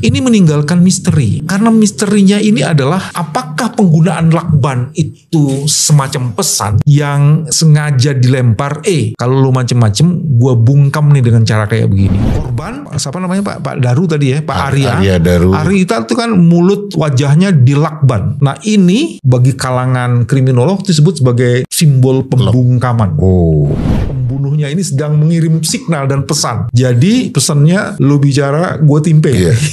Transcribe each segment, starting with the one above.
ini meninggalkan misteri. Karena misterinya ini adalah apakah penggunaan lakban itu semacam pesan yang sengaja dilempar, kalau lu macem-macem gua bungkam nih dengan cara kayak begini. Korban, siapa namanya Pak Daru tadi ya, Pak Arya Daru. Arya itu kan mulut wajahnya dilakban. Nah ini bagi kalangan kriminolog disebut sebagai simbol pembungkaman. Pembunuhnya ini sedang mengirim signal dan pesan. Jadi pesannya, lu bicara, gue timpe.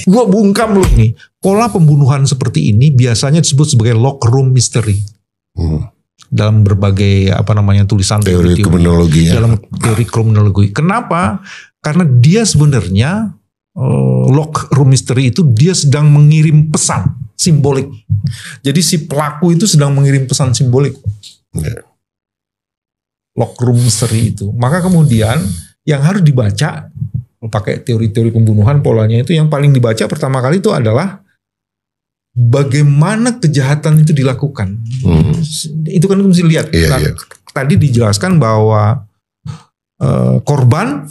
Gue bungkam lu nih. Pola pembunuhan seperti ini biasanya disebut sebagai lock room mystery. Dalam berbagai tulisan teori kriminologi. Dalam teori kriminologi. Kenapa? Karena dia sebenarnya lock room mystery itu dia sedang mengirim pesan simbolik. Jadi si pelaku itu sedang mengirim pesan simbolik. Lock room mystery itu. Maka kemudian yang harus dibaca pakai teori-teori pembunuhan polanya itu yang paling dibaca pertama kali itu adalah bagaimana kejahatan itu dilakukan. Itu kan mesti lihat. Tadi dijelaskan bahwa korban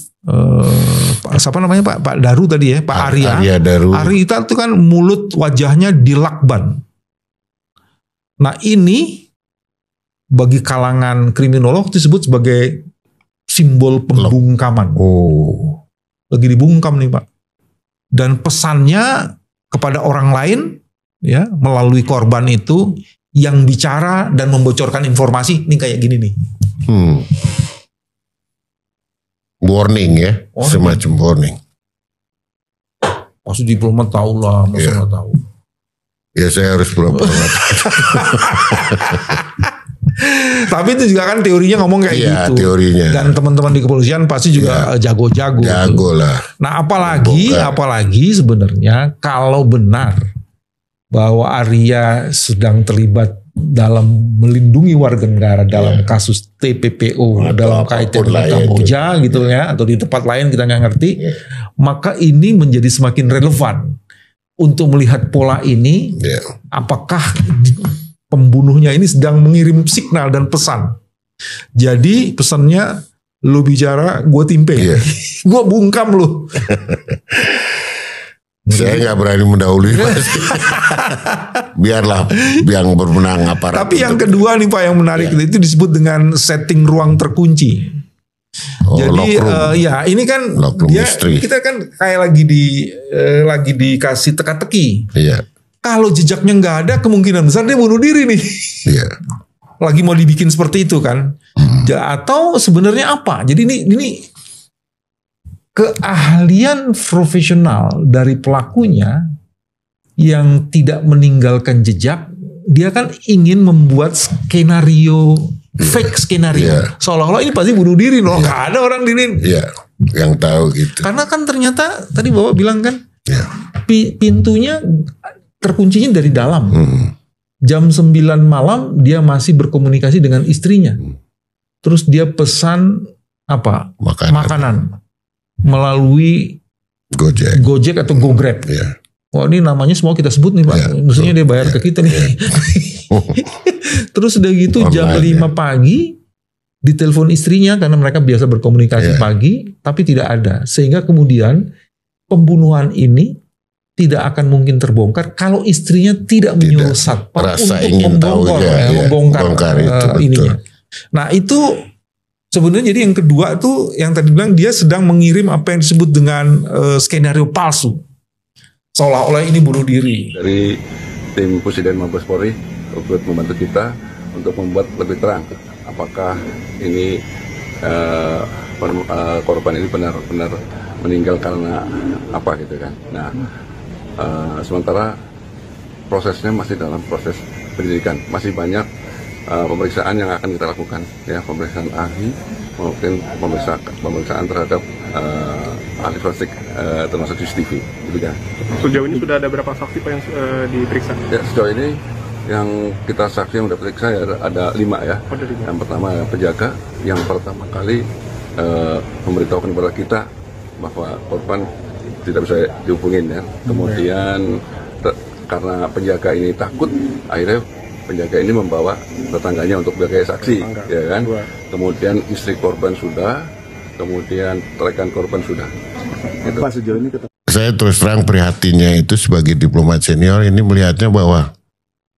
siapa namanya Pak Daru tadi ya, Pak Arya Daru. Arya itu kan mulut wajahnya dilakban. Nah ini bagi kalangan kriminolog disebut sebagai simbol pembungkaman. Lagi dibungkam nih Pak. Dan pesannya kepada orang lain ya melalui korban itu yang bicara dan membocorkan informasi ini kayak gini nih. Warning ya, semacam warning. Pasti diplomat tahu lah, masa nggak tahu. Ya saya harus pura-pura. Tapi itu juga kan teorinya ngomong kayak gitu. Teorinya. Dan teman-teman di kepolisian pasti juga jago-jago. Jago lah. Nah apalagi sebenarnya kalau benar bahwa Arya sedang terlibat dalam melindungi warga negara dalam kasus TPPO dalam kaitan dengan Kamboja gitu ya, atau di tempat lain kita nggak ngerti, maka ini menjadi semakin relevan untuk melihat pola ini. Apakah pembunuhnya ini sedang mengirim signal dan pesan. Jadi pesannya, lu bicara, gue timpe. Gue bungkam lu. Saya nggak berani mendahului. Biarlah yang bermenang aparat. Tapi yang kedua nih Pak yang menarik itu disebut dengan setting ruang terkunci. Jadi ini kan kita kan kayak lagi dikasih teka-teki. Kalau jejaknya nggak ada, kemungkinan besar dia bunuh diri nih. Lagi mau dibikin seperti itu kan. Atau sebenarnya apa? Jadi ini keahlian profesional dari pelakunya yang tidak meninggalkan jejak. Dia kan ingin membuat skenario, fake skenario. Seolah-olah ini pasti bunuh diri loh. Nggak ada orang diri. Yang tahu gitu. Karena kan ternyata tadi Bapak bilang kan, pintunya terkuncinya dari dalam. Jam 9 malam dia masih berkomunikasi dengan istrinya. Terus dia pesan apa? Makanan. Melalui Gojek atau GoGrab. Wah ini namanya semua kita sebut nih Pak. Maksudnya dia bayar ke kita nih. Terus udah gitu jam 5 pagi ditelepon istrinya karena mereka biasa berkomunikasi pagi, tapi tidak ada. Sehingga kemudian pembunuhan ini tidak akan mungkin terbongkar kalau istrinya tidak menyuruh satpam untuk membongkar ininya. Nah itu sebenarnya jadi yang kedua tuh yang tadi bilang dia sedang mengirim apa yang disebut dengan skenario palsu. Seolah-olah ini bunuh diri. Dari tim Pusdividen Mabes Polri untuk membantu kita untuk membuat lebih terang apakah ini korban ini benar-benar meninggal karena apa gitu kan. Nah sementara prosesnya masih dalam proses penyidikan, masih banyak pemeriksaan yang akan kita lakukan, ya pemeriksaan ahli maupun pemeriksaan terhadap ahli forensik termasuk CCTV. Gitu kan. Sejauh ini sudah ada berapa saksi Pak yang diperiksa? Ya, sejauh ini yang kita saksi yang sudah periksa ya ada 5 ya. Yang pertama penjaga yang pertama kali memberitahukan kepada kita bahwa korban tidak bisa dihubungin ya. Kemudian karena penjaga ini takut, akhirnya penjaga ini membawa tetangganya untuk sebagai saksi, ya kan. Kemudian istri korban sudah, kemudian rekan korban sudah. Itu. saya terus terang prihatinnya itu sebagai diplomat senior ini melihatnya bahwa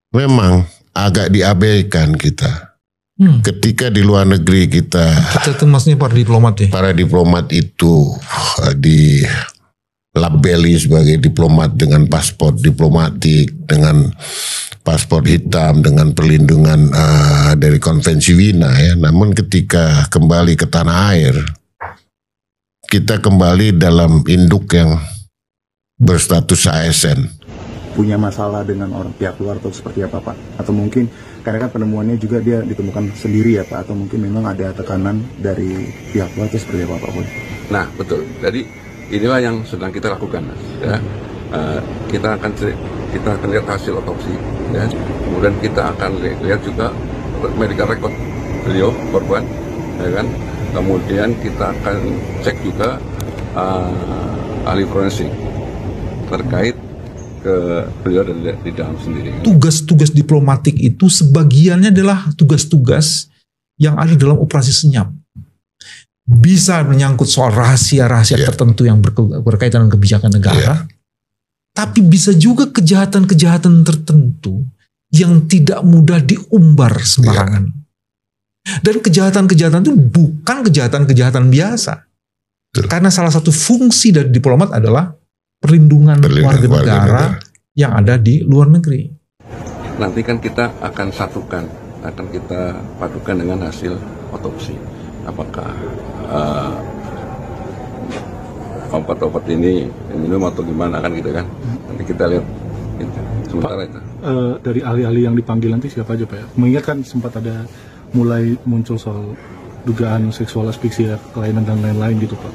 memang agak diabaikan kita. Ketika di luar negeri kita tuh maksudnya para diplomat itu dilabeli sebagai diplomat dengan paspor diplomatik, dengan paspor hitam, dengan perlindungan dari konvensi Wina ya. Namun ketika kembali ke tanah air, kita kembali dalam induk yang berstatus ASN. Punya masalah dengan orang pihak luar atau seperti apa Pak? Atau mungkin karena kan penemuannya juga dia ditemukan sendiri ya Pak? Atau mungkin memang ada tekanan dari pihak luar atau seperti apa Pak? Nah betul, jadi inilah yang sedang kita lakukan Mas. Ya. Kita akan lihat hasil otopsi, ya. Kemudian kita akan lihat juga medical record beliau korban, ya kan. Kemudian kita akan cek juga ahli forensik terkait ke beliau di dalam sendiri. Tugas-tugas diplomatik itu sebagiannya adalah tugas-tugas yang ada dalam operasi senyap. Bisa menyangkut soal rahasia-rahasia tertentu yang berkaitan dengan kebijakan negara. Tapi bisa juga kejahatan-kejahatan tertentu yang tidak mudah diumbar sembarangan. Dan kejahatan-kejahatan itu bukan kejahatan-kejahatan biasa. Karena salah satu fungsi dari diplomat adalah perlindungan warga negara yang ada di luar negeri. Nanti kan kita akan satukan, akan kita padukan dengan hasil otopsi. Apakah obat-obat ini minum atau gimana kan gitu kan? Nanti kita lihat. Gitu. Sementara Pak, itu. Dari ahli-ahli yang dipanggil nanti siapa aja Pak ya? Mengingat kan sempat ada mulai muncul soal dugaan seksual asfiksia, kelainan dan lain-lain gitu Pak.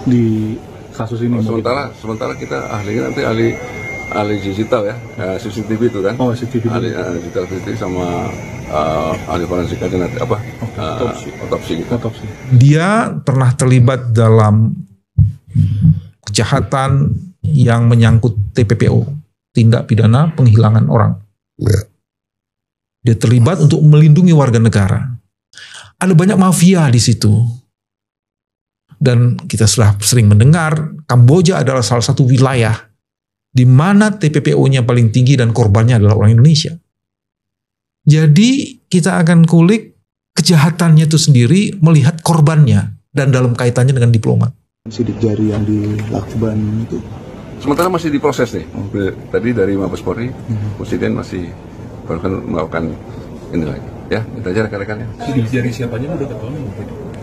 Di kasus ini. Sementara kita ahlinya nanti ahli digital ya, CCTV itu kan. Oh, CCTV. Ahli digital CCTV sama ahli forensik aja nanti apa? Otopsi gitu. Otopsi. Dia pernah terlibat dalam kejahatan yang menyangkut TPPO, tindak pidana penghilangan orang. Dia terlibat untuk melindungi warga negara. Ada banyak mafia di situ. Dan kita sudah sering mendengar Kamboja adalah salah satu wilayah di mana TPPO-nya paling tinggi dan korbannya adalah orang Indonesia. Jadi kita akan kulik kejahatannya itu sendiri, melihat korbannya dan dalam kaitannya dengan diplomat. Sidik jari yang di Lakban itu. Sementara masih diproses nih. Tadi dari Mabes Polri, Presiden masih melakukan ini lagi. Ya, kita aja rekan-rekannya. Sidik jari siapanya udah ketahuan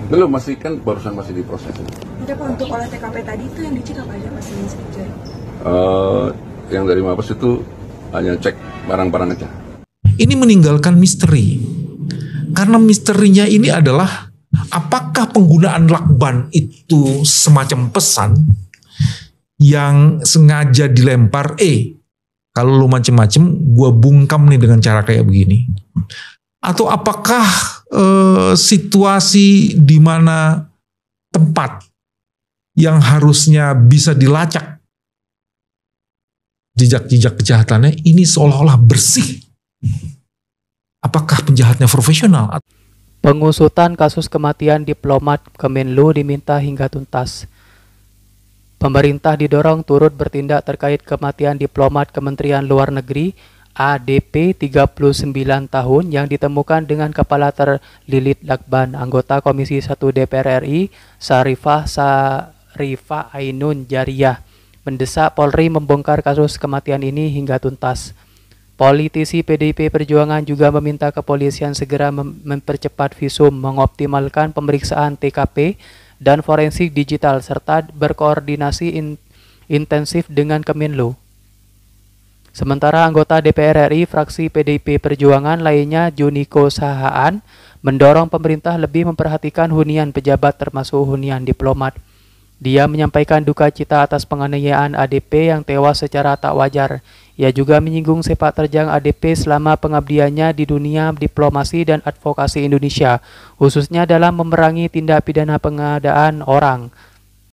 belum, masih kan barusan masih diproses. Ada Pak, untuk olah TKP tadi itu yang dicek apa aja masih sidik jari? Yang dari Mabes itu hanya cek barang-barang aja. Ini meninggalkan misteri. Karena misterinya ini adalah apakah penggunaan lakban itu semacam pesan yang sengaja dilempar, kalau lu macem-macem, gue bungkam nih dengan cara kayak begini. Atau apakah situasi di mana tempat yang harusnya bisa dilacak jejak-jejak kejahatannya ini seolah-olah bersih. Apakah penjahatnya profesional? Pengusutan kasus kematian diplomat Kemenlu diminta hingga tuntas. Pemerintah didorong turut bertindak terkait kematian diplomat Kementerian Luar Negeri ADP 39 tahun yang ditemukan dengan kepala terlilit lakban. Anggota Komisi 1 DPR RI Sarifah Ainun Jariyah mendesak Polri membongkar kasus kematian ini hingga tuntas. Politisi PDIP Perjuangan juga meminta kepolisian segera mempercepat visum, mengoptimalkan pemeriksaan TKP dan forensik digital, serta berkoordinasi intensif dengan Kemenlu. Sementara anggota DPR RI fraksi PDIP Perjuangan lainnya Juniko Sahaan mendorong pemerintah lebih memperhatikan hunian pejabat termasuk hunian diplomat. Dia menyampaikan duka cita atas penganiayaan ADP yang tewas secara tak wajar. Ia juga menyinggung sepak terjang ADP selama pengabdiannya di dunia diplomasi dan advokasi Indonesia, khususnya dalam memerangi tindak pidana pengadaan orang.